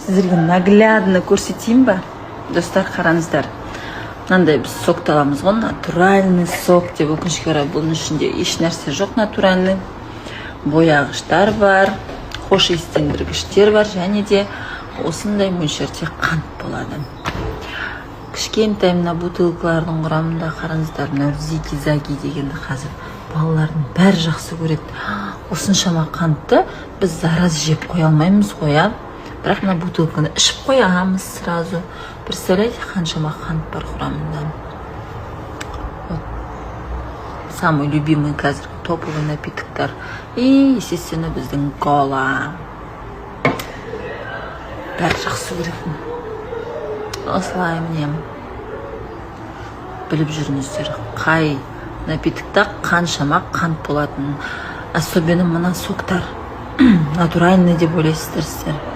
Сіздерге наглядно көрсетейін ба? Достар, қараңыздар. Мынандай біз сокты аламыз ғой, натуральный сок деп, өкінішке орай бұның ішінде еш нәрсе жоқ. Натуральный бояғыштар бар, хош иістендіргіштер бар, және де осындай мөлшерде қант болады. Кішкентай мына бутылкалардың құрамында қараңыздар, мына зиги-заги дегенді қазір балалардың бәрі жақсы көреді. Осыншама қантты біз зараз жеп қоя алмаймыз ғой, бірақ мына бутылканы ішіп қоямыз сразу. Представляете, қаншама қант бар құрамында. Самый любимый қазір топовый напитоктар. И, естественно, біздің кола. Бәрі жақсы көретін. Осылай міне біліп жүріңіздер, қай напитокта қаншама қант болатын. Особенно мына соктар натуральный деп ойлайсыздар сіздер.